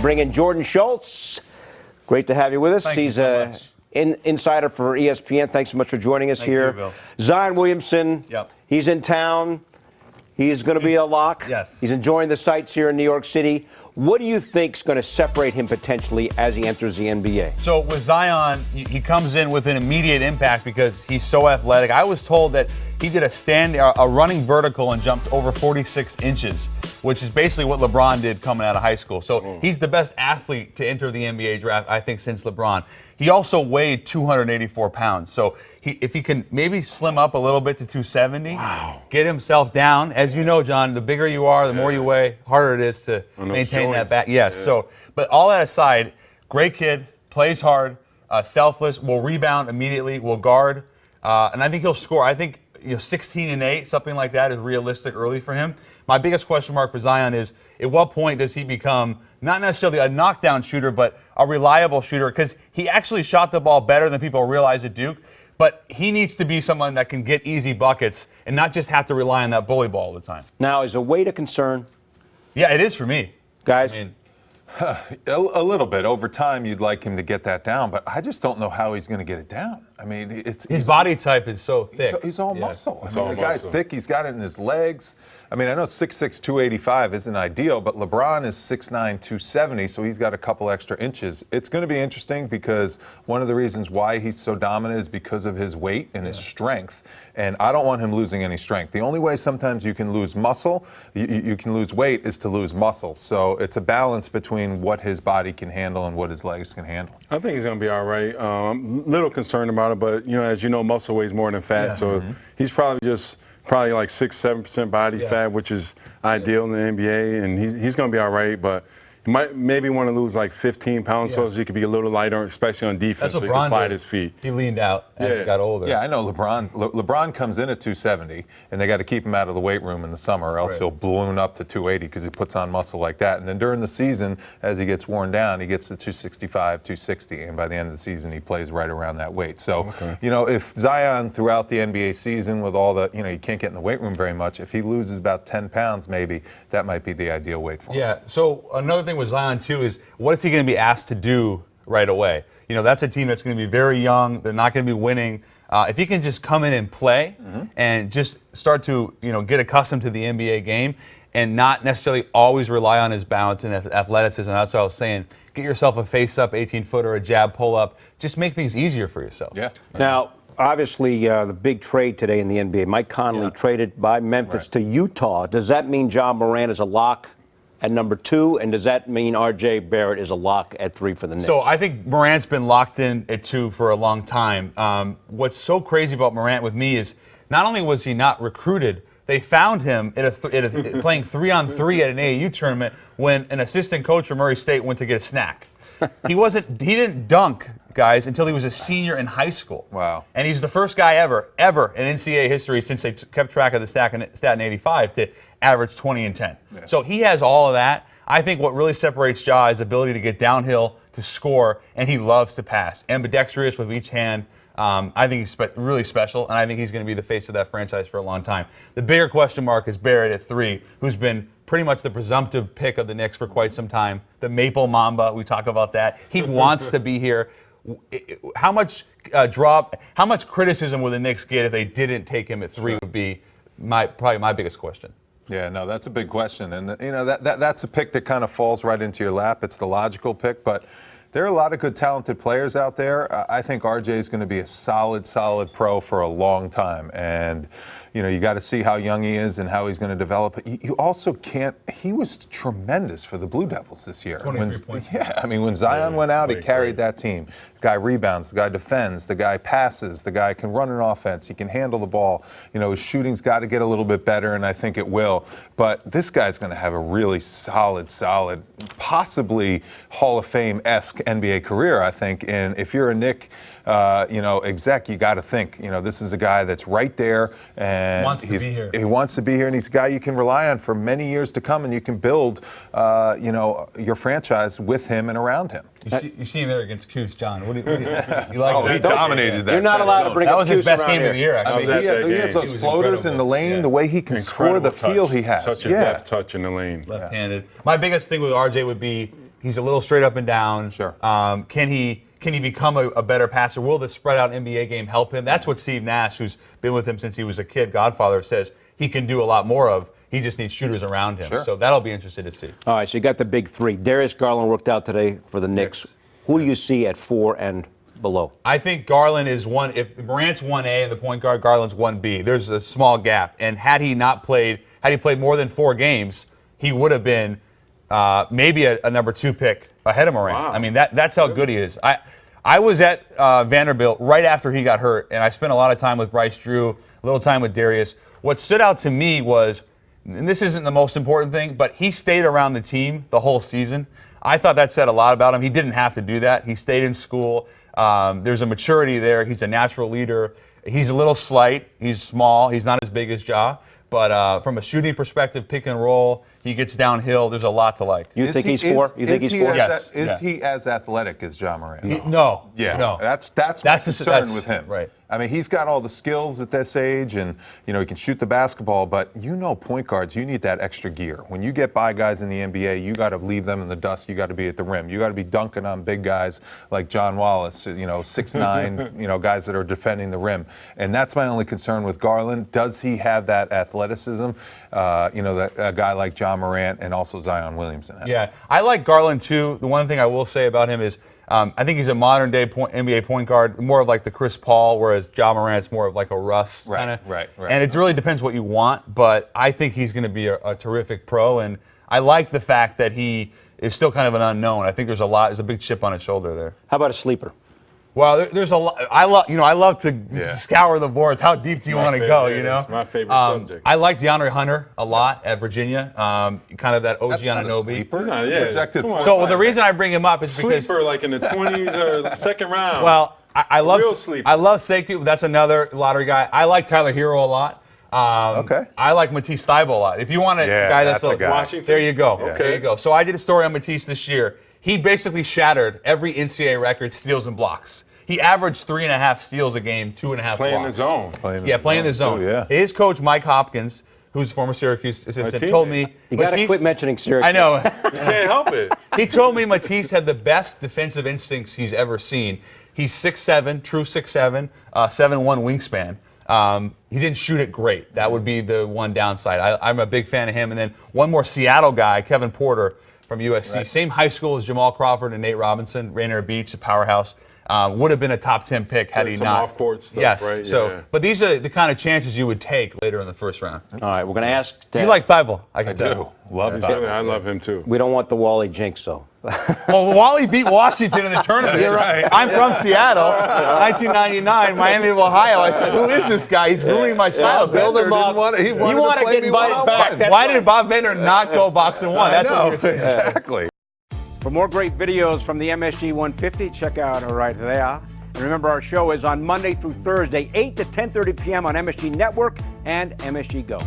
We bring in Jordan Schultz. Great to have you with us. Thank He's you so much. Insider for ESPN. Thanks so much for joining us Thank here. you, Bill. Zion Williamson. Yep. He's in town. He's going to be a lock. Yes. He's enjoying the sights here in New York City. What do you think is going to separate him potentially as he enters the NBA? So with Zion, he comes in with an immediate impact because he's so athletic. I was told that he did a running vertical and jumped over 46 inches, which is basically what LeBron did coming out of high school. So he's the best athlete to enter the NBA draft, I think, since LeBron. He also weighed 284 pounds. So if he can maybe slim up a little bit to 270, get himself down. As you know, John, the bigger you are, the more you weigh, harder it is to maintain that back. Yes. Yeah. So, but all that aside, great kid, plays hard, selfless, will rebound immediately, will guard, and I think he'll score. I think 16 and 8, something like that, is realistic early for him. My biggest question mark for Zion is, at what point does he become not necessarily a knockdown shooter, but a reliable shooter? Because he actually shot the ball better than people realize at Duke, but he needs to be someone that can get easy buckets and not just have to rely on that bully ball all the time. Now, is a weight a concern? Yeah, it is for me. Guys? I mean, a little bit. Over time, you'd like him to get that down, but I just don't know how he's going to get it down. I mean, his body type is so thick. He's all muscle. The guy's thick. He's got it in his legs. I mean, I know 6'6", 285 isn't ideal, but LeBron is 6'9", 270, so he's got a couple extra inches. It's going to be interesting because one of the reasons why he's so dominant is because of his weight and his strength, and I don't want him losing any strength. The only way sometimes you can lose muscle, you can lose weight, is to lose muscle. So it's a balance between what his body can handle and what his legs can handle. I think he's going to be all right. I'm a little concerned about it, but, as you know, muscle weighs more than fat, so he's probably like 6-7% body fat, which is ideal in the NBA, and he's going to be all right, but he might maybe want to lose like 15 pounds so he could be a little lighter, especially on defense, so he can slide his feet. He leaned out as he got older. Yeah, I know LeBron comes in at 270, and they got to keep him out of the weight room in the summer, or else he'll balloon up to 280 because he puts on muscle like that. And then during the season, as he gets worn down, he gets to 265, 260, and by the end of the season, he plays right around that weight. So, if Zion throughout the NBA season with all the, you can't get in the weight room very much, if he loses about 10 pounds maybe, that might be the ideal weight for him. Yeah, so another thing with Zion, too, is what is he going to be asked to do right away? That's a team that's going to be very young. They're not going to be winning. If he can just come in and play and just start to, get accustomed to the NBA game and not necessarily always rely on his balance and athleticism, that's what I was saying. Get yourself a face-up 18-footer, a jab pull-up. Just make things easier for yourself. Yeah. Now, obviously, the big trade today in the NBA, Mike Conley traded by Memphis to Utah. Does that mean Ja Morant is a lock at number 2, and does that mean RJ Barrett is a lock at 3 for the Knicks? So I think Morant's been locked in at 2 for a long time. What's so crazy about Morant with me is not only was he not recruited, they found him playing 3-on-3 at an AAU tournament when an assistant coach from Murray State went to get a snack. He didn't dunk, guys, until he was a senior in high school. Wow. And he's the first guy ever in NCAA history since they kept track of the stat in 85 to average 20 and 10. Yeah. So he has all of that. I think what really separates Ja is ability to get downhill, to score, and he loves to pass. Ambidextrous with each hand. I think he's really special, and I think he's going to be the face of that franchise for a long time. The bigger question mark is Barrett at 3, who's been pretty much the presumptive pick of the Knicks for quite some time. The Maple Mamba, we talk about that. He wants to be here. How much criticism would the Knicks get if they didn't take him at 3 would be probably my biggest question. Yeah, no, that's a big question. And, that's a pick that kind of falls right into your lap. It's the logical pick, but there are a lot of good, talented players out there. I think RJ is going to be a solid pro for a long time. And, you got to see how young he is and how he's going to develop. You also can't – he was tremendous for the Blue Devils this year. 23 points. Yeah, I mean, when Zion went out, he carried that team. The guy rebounds, the guy defends, the guy passes, the guy can run an offense, he can handle the ball. His shooting's got to get a little bit better, and I think it will. But this guy's going to have a really solid, possibly Hall of Fame-esque NBA career, I think. And if you're a Knick, exec, you got to think, this is a guy that's right there, and wants to be here. He wants to be here, and he's a guy you can rely on for many years to come, and you can build, your franchise with him and around him. You see him there against Cuse, John. What do you like? He dominated that. You're not allowed to bring that up was his Cuse best around game of the year, I actually. mean, he has those floaters in the lane, the way he can score, the feel he has. Such a deft touch in the lane. Left-handed. My biggest thing with RJ would be He's a little straight up and down. Sure. Can he become a better passer? Will the spread out NBA game help him? That's what Steve Nash, who's been with him since he was a kid, Godfather, says he can do a lot more of. He just needs shooters around him. Sure. So that'll be interesting to see. All right, so you got the big three. Darius Garland worked out today for the Knicks. Who do you see at 4 and below? I think Garland is one. If Morant's 1A and the point guard, Garland's 1B. There's a small gap. And had he played more than 4 games, he would have been maybe a number 2 pick ahead of Morant. Wow. I mean, that's how good he is. I was at Vanderbilt right after he got hurt, and I spent a lot of time with Bryce Drew, a little time with Darius. What stood out to me was, and this isn't the most important thing, but he stayed around the team the whole season. I thought that said a lot about him. He didn't have to do that. He stayed in school. There's a maturity there. He's a natural leader. He's a little slight. He's small. He's not as big as Ja. But from a shooting perspective, pick and roll, he gets downhill. There's a lot to like. You think he's 4? You think he's 4? Yes. Is he as athletic as Ja Morant? No. Yeah, No. that's my concern with him. Right. I mean, he's got all the skills at this age, and he can shoot the basketball. But point guards, you need that extra gear. When you get by guys in the NBA, you got to leave them in the dust. You got to be at the rim. You got to be dunking on big guys like John Wallace, 6'9", guys that are defending the rim. And that's my only concern with Garland. Does he have that athleticism? That a guy like Ja Morant and also Zion Williamson have. Yeah, I like Garland too. The one thing I will say about him is I think he's a modern day NBA point guard, more of like the Chris Paul, whereas Ja Morant's more of like a Russ kind of. Right. And it really depends what you want, but I think he's going to be a terrific pro, and I like the fact that he is still kind of an unknown. I think there's a big chip on his shoulder there. How about a sleeper? Well, there's a lot. I love to scour the boards. How deep do you want to go? It's my favorite subject. I like DeAndre Hunter a lot at Virginia. Kind of that OG That's not a Anunoby. sleeper. He's not- It's yeah. projected Come on. So the reason I bring him up is because Sleeper like in the 20s or second round. well, I love Real sleeper. I love Sekou. That's another lottery guy. I like Tyler Hero a lot. Okay. I like Matisse Thybulle a lot. If you want a guy that's that's a guy. Washington. there you go. Okay. There you go. So I did a story on Matisse this year. He basically shattered every NCAA record, steals and blocks. He averaged 3.5 steals a game, 2.5 playing blocks. the zone. Playing the zone. too, yeah. His coach, Mike Hopkins, who's a former Syracuse assistant, teammate. told me You got to Matisse- quit mentioning Syracuse. I know. You can't help it. He told me Matisse had the best defensive instincts he's ever seen. He's 6'7", true 6'7", 7'1" wingspan. He didn't shoot it great. That would be the one downside. I'm a big fan of him. And then one more Seattle guy, Kevin Porter from USC. Right. Same high school as Jamal Crawford and Nate Robinson, Rainier Beach, a powerhouse. Would have been a top 10 pick had Like he some not. off-court stuff, yes. right? So, Yeah. but these are the kind of chances you would take later in the first round. All right, we're going to ask. You like Thybulle? I I can do. tell. Love that. I love him too. We don't want the Wally jinx, though. Well, Wally beat Washington in the tournament. You're right. I'm from Seattle, 1999, Miami of Ohio. I said, who is this guy? He's ruining my childhood. build him up. He wanted You want to to play get me invited one-on-one. back. Why did Bob Bender not go boxing one? I That's know. what you're saying. Exactly. For more great videos from the MSG 150, check out right there. And remember, our show is on Monday through Thursday, 8 to 10:30 p.m. on MSG Network and MSG Go.